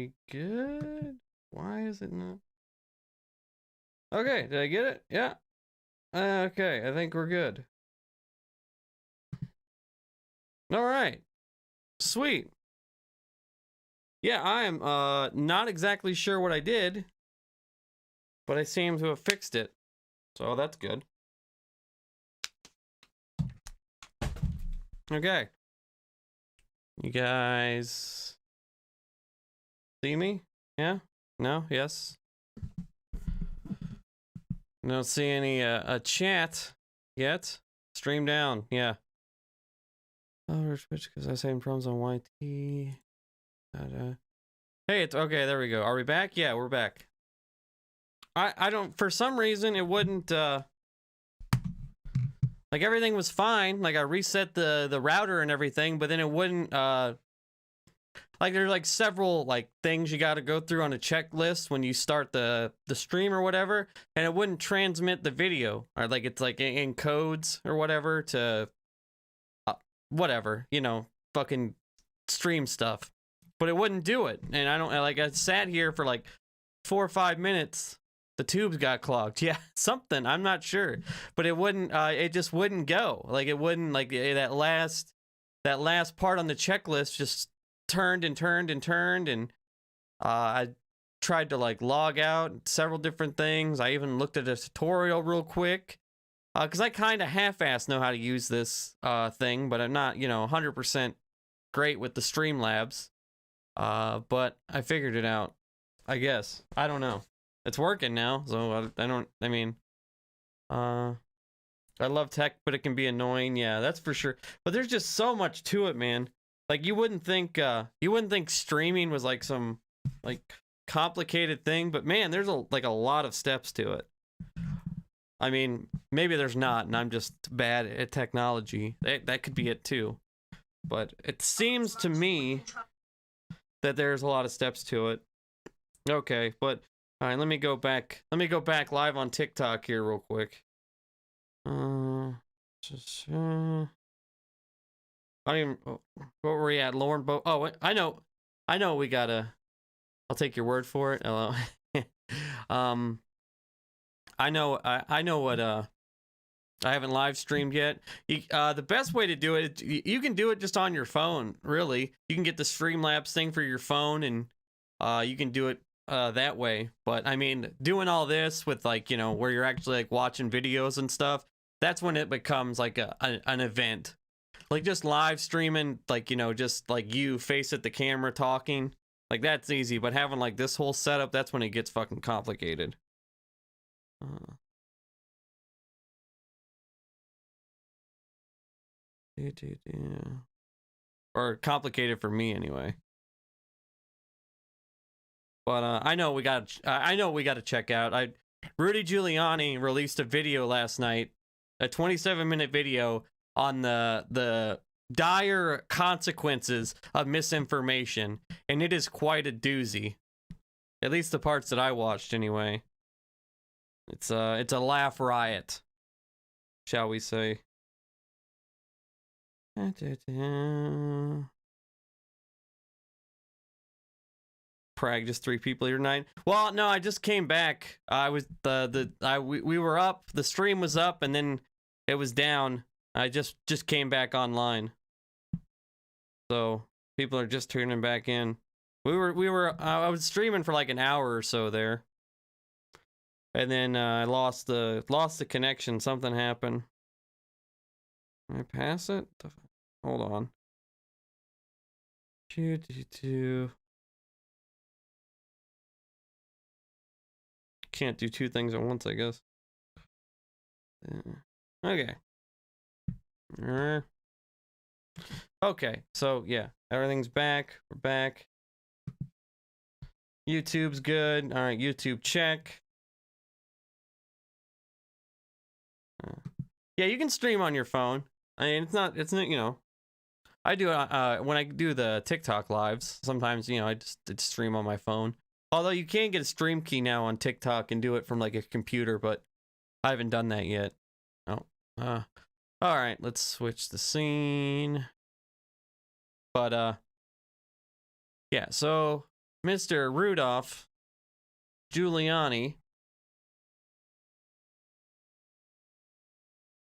we good? Why is it not? Okay, did I get it? Yeah. Okay, I think we're good. All right. Sweet. Yeah, I am not exactly sure what I did, but I seem to have fixed it. So that's good. Okay. You guys see me? Yeah? No? Yes? Don't see any chat yet. Stream down. Yeah. Oh, Twitch because I was having problems on YT. Hey, it's okay. There we go. Are we back? Yeah, we're back. I don't. For some reason, it wouldn't. Like everything was fine. Like I reset the router and everything, but then it wouldn't. Like there's like several like things you got to go through on a checklist when you start the stream or whatever, and it wouldn't transmit the video or like it's like in codes or whatever to whatever, you know, fucking stream stuff. But it wouldn't do it. And I don't like I sat here for like 4 or 5 minutes. The tubes got clogged. Yeah, something. I'm not sure. But it wouldn't it just wouldn't go. Like it wouldn't like that last part on the checklist just turned and turned and turned and I tried to like log out several different things. I even looked at a tutorial real quick. Because I kind of half-assed know how to use this thing, but I'm not, you know, 100% great with the Streamlabs. But I figured it out, I guess. I don't know. It's working now, so I mean, I love tech, but it can be annoying. Yeah, that's for sure. But there's just so much to it, man. Like you wouldn't think streaming was like some like complicated thing, but man, there's a lot of steps to it. I mean, maybe there's not, and I'm just bad at technology. That could be it too. But it seems to me that there's a lot of steps to it. Okay, but all right, let me go back. Let me go back live on TikTok here real quick. I don't even. What were we at, Lauren? Oh, I know. We gotta. I'll take your word for it. Hello. I know what I haven't live streamed yet. The best way to do it, you can do it just on your phone, really. You can get the Streamlabs thing for your phone and you can do it that way. But I mean, doing all this with like, you know, where you're actually like watching videos and stuff, that's when it becomes like an event. Like just live streaming, like, you know, just like you face at the camera talking, like that's easy. But having like this whole setup, that's when it gets fucking complicated. Or complicated for me anyway. But I know we got to check out. Rudy Giuliani released a video last night, a 27-minute video on the dire consequences of misinformation, and it is quite a doozy. At least the parts that I watched anyway. It's a laugh riot, shall we say. Prague, just 3 people here tonight. Well, no, I just came back. I was we were up, the stream was up, and then it was down. I just came back online. So people are just turning back in. I was streaming for like an hour or so there. And then I lost the connection. Something happened. Can I pass it? Hold on. Can't do 2 things at once, I guess. Okay. Okay, so yeah, everything's back. We're back. YouTube's good. All right, YouTube check. Yeah, you can stream on your phone. I mean, it's not, you know, I do when I do the TikTok lives, sometimes, you know, I just stream on my phone. Although you can get a stream key now on TikTok and do it from like a computer, but I haven't done that yet. Oh, all right, let's switch the scene. But yeah, so Mr. Rudolph Giuliani.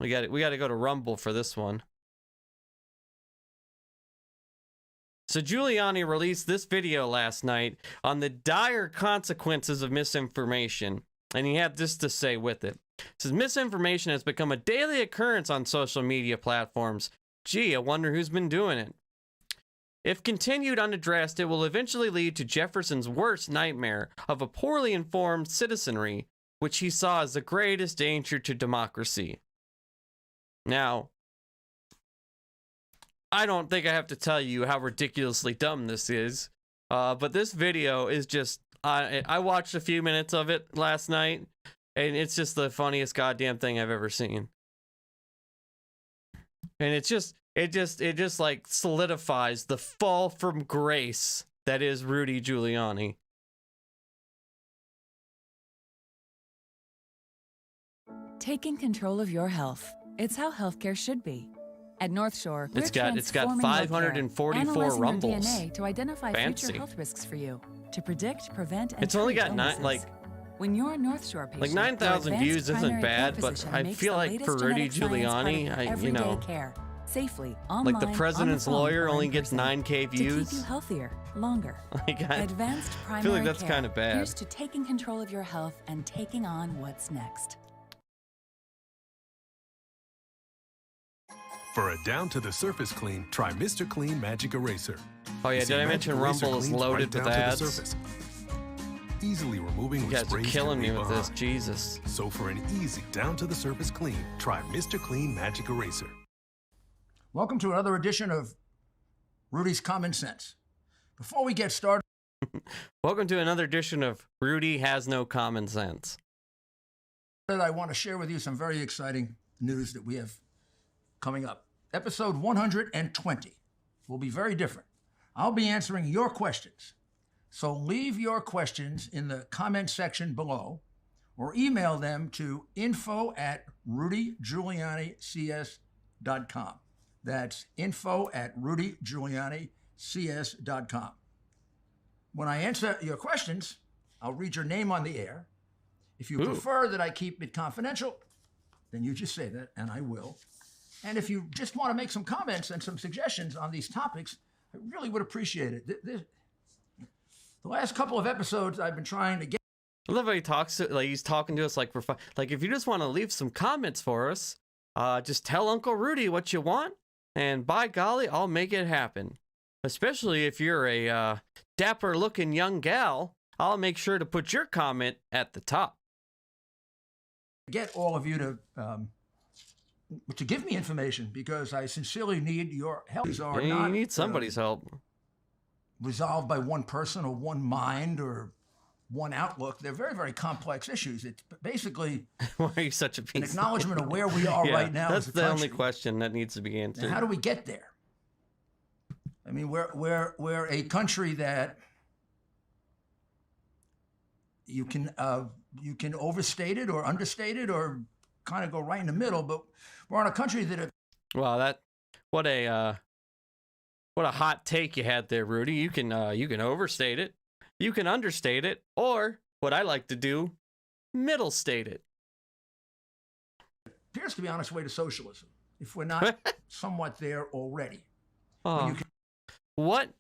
We got to go to Rumble for this one. So Giuliani released this video last night on the dire consequences of misinformation, and he had this to say with it. It says, misinformation has become a daily occurrence on social media platforms. Gee, I wonder who's been doing it. If continued unaddressed, it will eventually lead to Jefferson's worst nightmare of a poorly informed citizenry, which he saw as the greatest danger to democracy. Now, I don't think I have to tell you how ridiculously dumb this is, but this video is just, I watched a few minutes of it last night, and it's just the funniest goddamn thing I've ever seen. And it just like solidifies the fall from grace that is Rudy Giuliani. Taking control of your health. It's how healthcare should be. At North Shore, it's got 544 rumbles. DNA to identify future health risks for you, to predict, prevent, and it's only got when you're a North Shore patient, like 9,000 views isn't bad, but I feel like for Rudy Giuliani, you know, care, safely, online, like the president's lawyer only gets 9K views. To keep you healthier, longer. Like Advanced primary I feel like that's kind of bad. Here's to taking control of your health and taking on what's next. For a down-to-the-surface clean, try Mr. Clean Magic Eraser. Oh yeah, did I mention Rumble is loaded with ads? Easily removing you guys are killing me with this, Jesus. So for an easy down-to-the-surface clean, try Mr. Clean Magic Eraser. Welcome to another edition of Rudy's Common Sense. Before we get started... Welcome to another edition of Rudy Has No Common Sense. I want to share with you some very exciting news that we have coming up. Episode 120 will be very different. I'll be answering your questions. So leave your questions in the comment section below or email them to info@rudygiulianics.com. That's info@rudygiulianics.com. When I answer your questions, I'll read your name on the air. If you prefer that I keep it confidential, then you just say that, and I will. And if you just want to make some comments and some suggestions on these topics, I really would appreciate it. The last couple of episodes, I've been trying to get... I love how he talks, like he's talking to us like we're like, if you just want to leave some comments for us, just tell Uncle Rudy what you want, and by golly, I'll make it happen. Especially if you're a dapper-looking young gal, I'll make sure to put your comment at the top. Get all of you to give me information, because I sincerely need your help. You need somebody's help. Resolved by one person or one mind or one outlook. They're very, very complex issues. It's basically why are you such a piece an acknowledgement of where we are right now. That's the only question that needs to be answered. And how do we get there? I mean, we're a country that you can overstate it or understate it or kind of go right in the middle, but we're on a country that... Wow, what a hot take you had there, Rudy. You can overstate it, you can understate it, or what I like to do, middle state it. Appears to be on its way to socialism, if we're not somewhat there already. What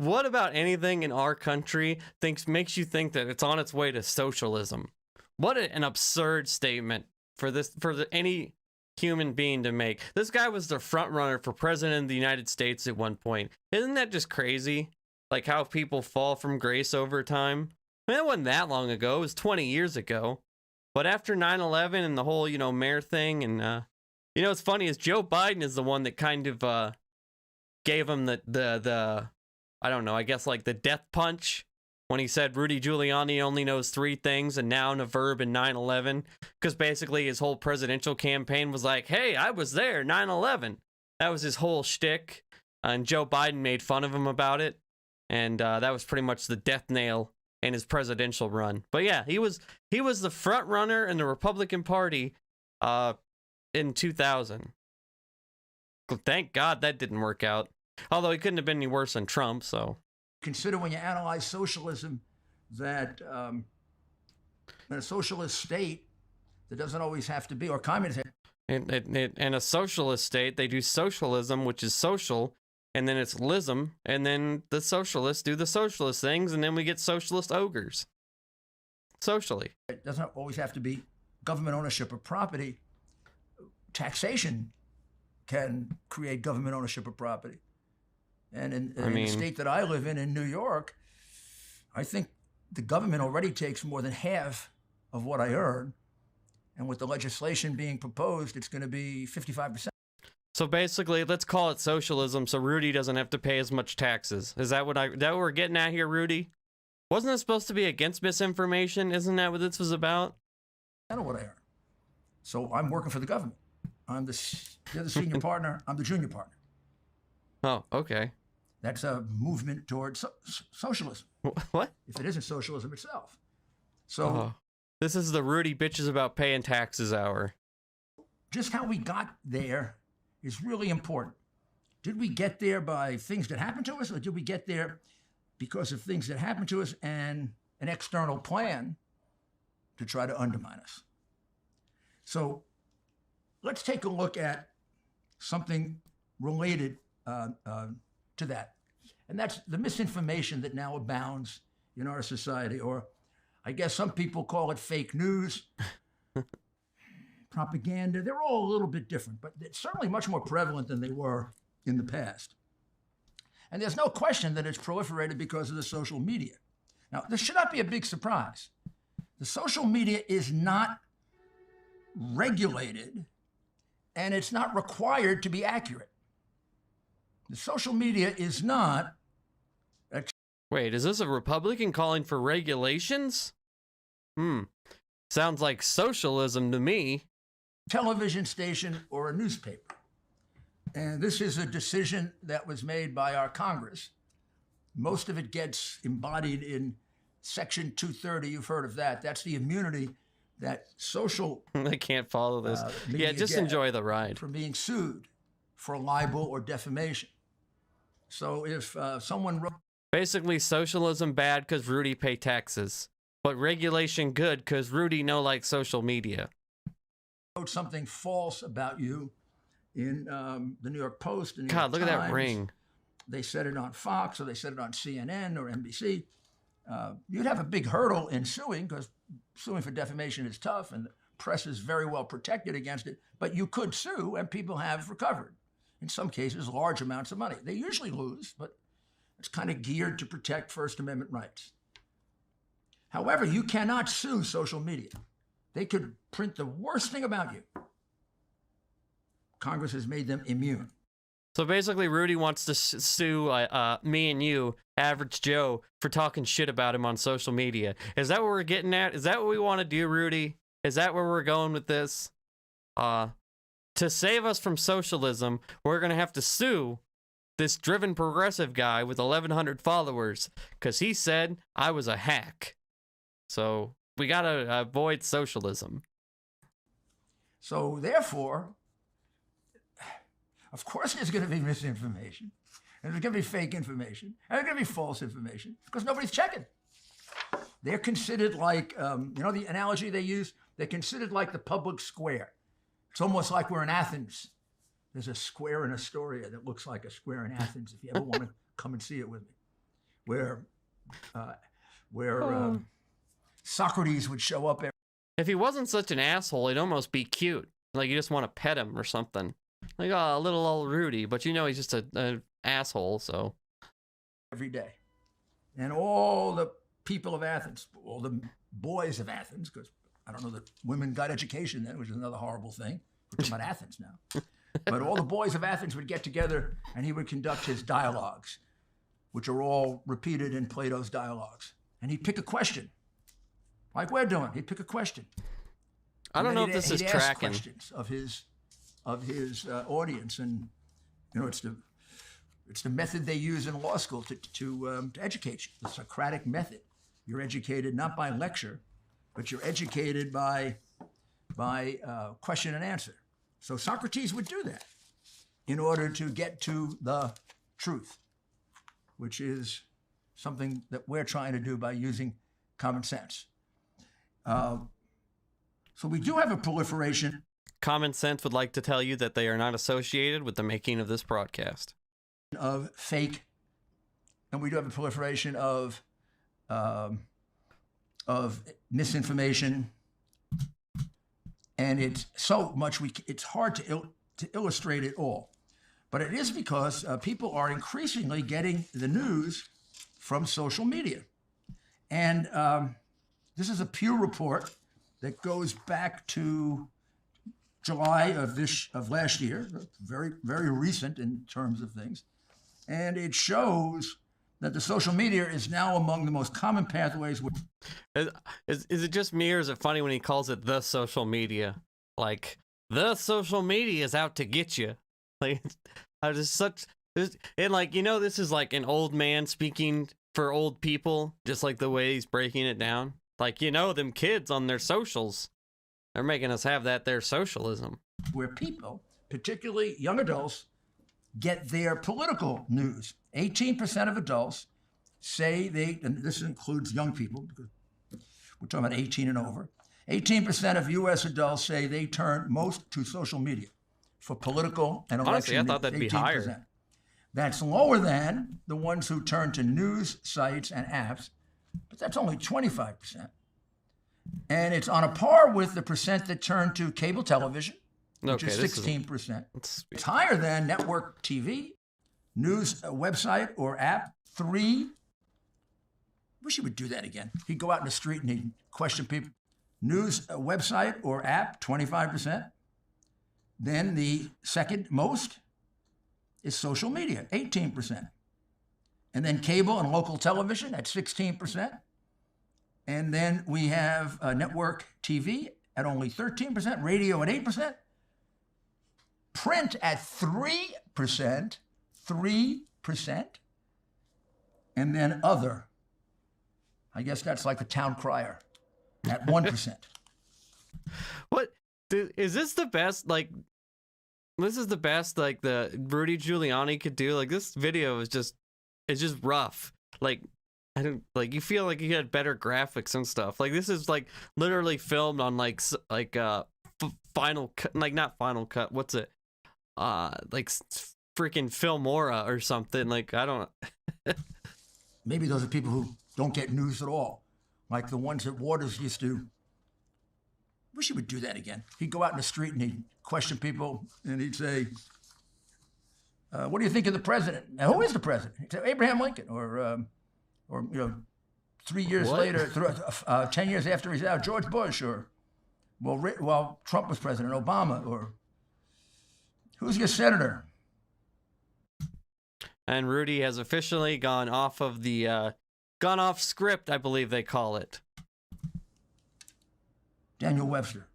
about anything in our country makes you think that it's on its way to socialism? What an absurd statement for any human being to make. This guy was the front runner for president of the United States at one point. Isn't that just crazy? Like how people fall from grace over time. I mean, it wasn't that long ago. It was 20 years ago. But after 9/11 and the whole, mayor thing, and what's funny is Joe Biden is the one that kind of gave him the I don't know, I guess like the death punch when he said Rudy Giuliani only knows 3 things, a noun, a verb, and 9/11. Because basically his whole presidential campaign was like, hey, I was there, 9/11. That was his whole shtick. And Joe Biden made fun of him about it. And that was pretty much the death nail in his presidential run. But yeah, he was the front runner in the Republican Party in 2000. Thank God that didn't work out. Although he couldn't have been any worse than Trump, so... consider when you analyze socialism that in a socialist state, there doesn't always have to be, or communism. In a socialist state, they do socialism, which is social, and then it's lism, and then the socialists do the socialist things, and then we get socialist ogres. Socially. It doesn't always have to be government ownership of property. Taxation can create government ownership of property. And in the state that I live in New York, I think the government already takes more than half of what I earn. And with the legislation being proposed, it's going to be 55%. So basically, let's call it socialism so Rudy doesn't have to pay as much taxes. Is that what we're getting at here, Rudy? Wasn't it supposed to be against misinformation? Isn't that what this was about? I know what I earn. So I'm working for the government. You're the senior partner. I'm the junior partner. Oh, okay. That's a movement towards socialism. What? If it isn't socialism itself. So this is the Rudy bitches about paying taxes hour. Just how we got there is really important. Did we get there by things that happened to us, or did we get there because of things that happened to us and an external plan to try to undermine us? So let's take a look at something related to that. And that's the misinformation that now abounds in our society, or I guess some people call it fake news, propaganda. They're all a little bit different, but it's certainly much more prevalent than they were in the past. And there's no question that it's proliferated because of the social media. Now, this should not be a big surprise. The social media is not regulated, and it's not required to be accurate. The social media is not. Wait, is this a Republican calling for regulations? Sounds like socialism to me. Television station or a newspaper. And this is a decision that was made by our Congress. Most of it gets embodied in Section 230. You've heard of that. That's the immunity that social. I can't follow this. Yeah, just enjoy the ride. From being sued for libel or defamation. So if someone wrote. Basically, socialism bad because Rudy pay taxes, but regulation good because Rudy no like social media. Wrote something false about you in the New York Post. And God, look at that ring. They said it on Fox, or they said it on CNN or NBC. You'd have a big hurdle in suing, because suing for defamation is tough and the press is very well protected against it. But you could sue, and people have recovered. In some cases, large amounts of money. They usually lose, but it's kind of geared to protect First Amendment rights. However, you cannot sue social media. They could print the worst thing about you. Congress has made them immune. So basically, Rudy wants to sue me and you, average Joe, for talking shit about him on social media. Is that what we're getting at? Is that what we want to do, Rudy? Is that where we're going with this? To save us from socialism, we're going to have to sue this driven progressive guy with 1,100 followers because he said I was a hack. So we got to avoid socialism. So therefore, of course there's going to be misinformation, and there's going to be fake information, and there's going to be false information, because nobody's checking. They're considered like, the analogy they use, they're considered like the public square. It's almost like we're in Athens. There's a square in Astoria that looks like a square in Athens, if you ever want to come and see it with me, where Socrates would show up. If he wasn't such an asshole, he'd almost be cute. Like you just want to pet him or something. Like, oh, little old Rudy, but he's just an asshole, so. Every day. And all the people of Athens, all the boys of Athens, because I don't know that women got education then, which is another horrible thing. We're talking about Athens now. But all the boys of Athens would get together and he would conduct his dialogues, which are all repeated in Plato's dialogues. And he'd pick a question, like we're doing. He'd pick a question. I don't know if this is tracking. Ask questions of his audience, and it's the method they use in law school to educate you. The Socratic method. You're educated not by lecture, but you're educated by question and answer. So Socrates would do that in order to get to the truth, which is something that we're trying to do by using common sense. So we do have a proliferation. Common Sense would like to tell you that they are not associated with the making of this broadcast. Of fake, and we do have a proliferation of misinformation, and it's so much it's hard to illustrate it all. But it is because people are increasingly getting the news from social media, and this is a Pew report that goes back to July of last year, very, very recent in terms of things. And it shows that the social media is now among the most common pathways. Is it just me, or is it funny when he calls it the social media? Like, the social media is out to get you. Like, I just and like, you know, this is like an old man speaking for old people, just like the way he's breaking it down. Like, you know, them kids on their socials, they're making us have their socialism. Where people, particularly young adults, get their political news. 18% of adults say and this includes young people, because we're talking about 18 and over. 18% of U.S. adults say they turn most to social media for political and election. Honestly, I thought that'd be higher. That's lower than the ones who turn to news sites and apps, but that's only 25%. And it's on a par with the percent that turn to cable television, which is 16%. It's higher than network TV, news website or app. 3. Wish he would do that again. He'd go out in the street and he'd question people. News website or app, 25%. Then the second most is social media, 18%. And then cable and local television at 16%. And then we have network TV at only 13%, radio at 8%, print at 3%, 3%, and then other. I guess that's like the town crier at 1%. What? Is this the best, like, this is the best, like, the Rudy Giuliani could do? Like, this video is just, it's just rough. Like, I don't, like, you feel like you had better graphics and stuff. Like, this is, like, literally filmed on, like Final Cut, like, not Final Cut, what's it? Like, freaking Filmora or something. Like, I don't Maybe those are people who don't get news at all, like the ones that Waters used to. Wish he would do that again. He'd go out in the street and he'd question people, and he'd say, what do you think of the president? Now, who is the president? He'd say, Abraham Lincoln, or 3 years later, 10 years after he's out, George Bush, or while Trump was president, Obama, or who's your senator? And Rudy has officially gone off of the, gone off script, I believe they call it. Daniel Webster.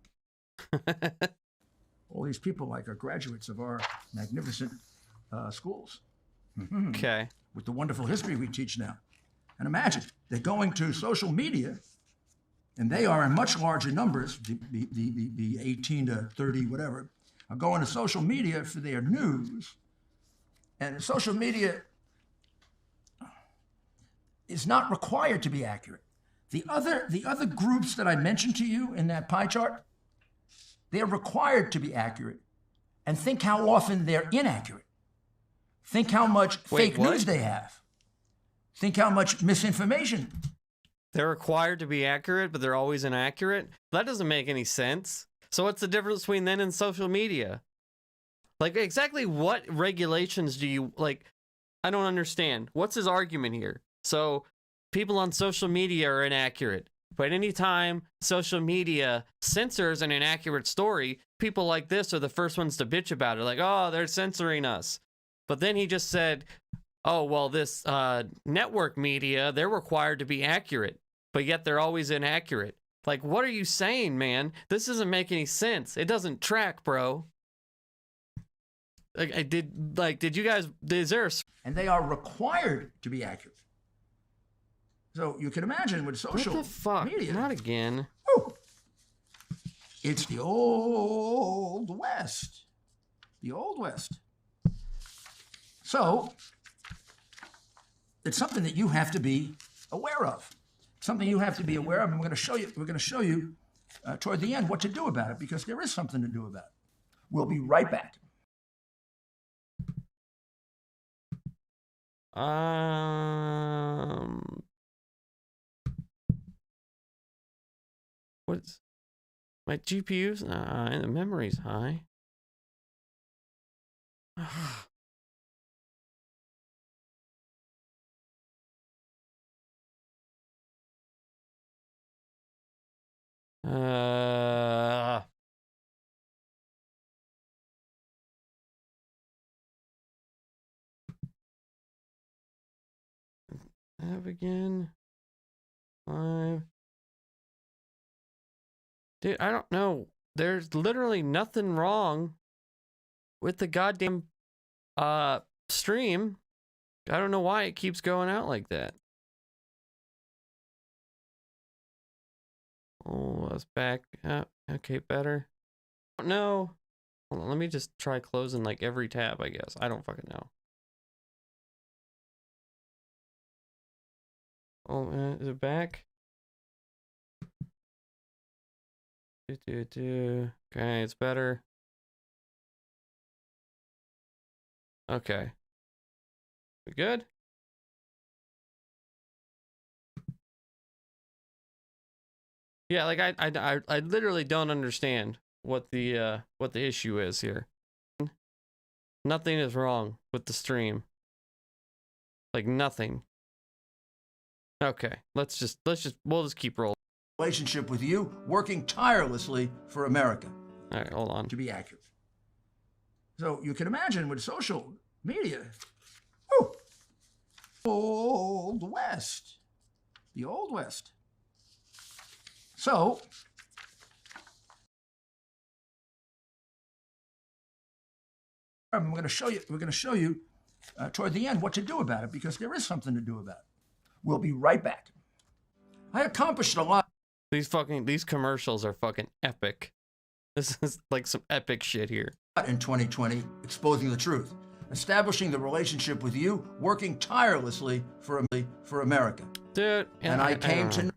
All these people are graduates of our magnificent schools. Mm-hmm. Okay. With the wonderful history we teach now. And imagine, they're going to social media, and they are in much larger numbers, the 18 to 30, whatever, are going to social media for their news. And social media is not required to be accurate. The other groups that I mentioned to you in that pie chart, they're required to be accurate. And think how often they're inaccurate. Think how much fake news they have. Think how much misinformation. They're required to be accurate, but they're always inaccurate? That doesn't make any sense. So what's the difference between then and social media? Like, exactly what regulations do you, like, I don't understand. What's his argument here? So people on social media are inaccurate, but anytime social media censors an inaccurate story, people like this are the first ones to bitch about it. Like, oh, they're censoring us. But then he just said, oh, well, this network media, they're required to be accurate, but yet they're always inaccurate. Like, what are you saying, man? This doesn't make any sense. It doesn't track, bro. Like, did you guys, is there a... And they are required to be accurate. So you can imagine with social what the fuck? media. Not again. Woo, it's the Old West. The Old West. So It's something that you have to be aware of. Something you have to be aware of, and we're going to show you. We're going to show you toward the end what to do about it, because there is something to do about it. We'll be right back. What's my GPU's and the memory's high. Have again. 5. Dude, I don't know. There's literally nothing wrong with the goddamn stream. I don't know why it keeps going out like that. Oh, it's back. Okay, better. No. Hold on, let me just try closing like every tab, I guess. I don't fucking know. Oh, is it back? Okay, it's better. Okay. We good? Yeah, like I literally don't understand what the issue is here. Nothing is wrong with the stream. Like nothing. Okay, we'll just keep rolling. Relationship with you, working tirelessly for America. All right, hold on. To be accurate. So you can imagine with social media, Old West, the Old West. So we're going to show you. We're going to show you toward the end what to do about it, because there is something to do about it. We'll be right back. I accomplished a lot. These commercials are fucking epic. This is like some epic shit here. In 2020, exposing the truth, establishing the relationship with you, working tirelessly for America. Dude, and I came to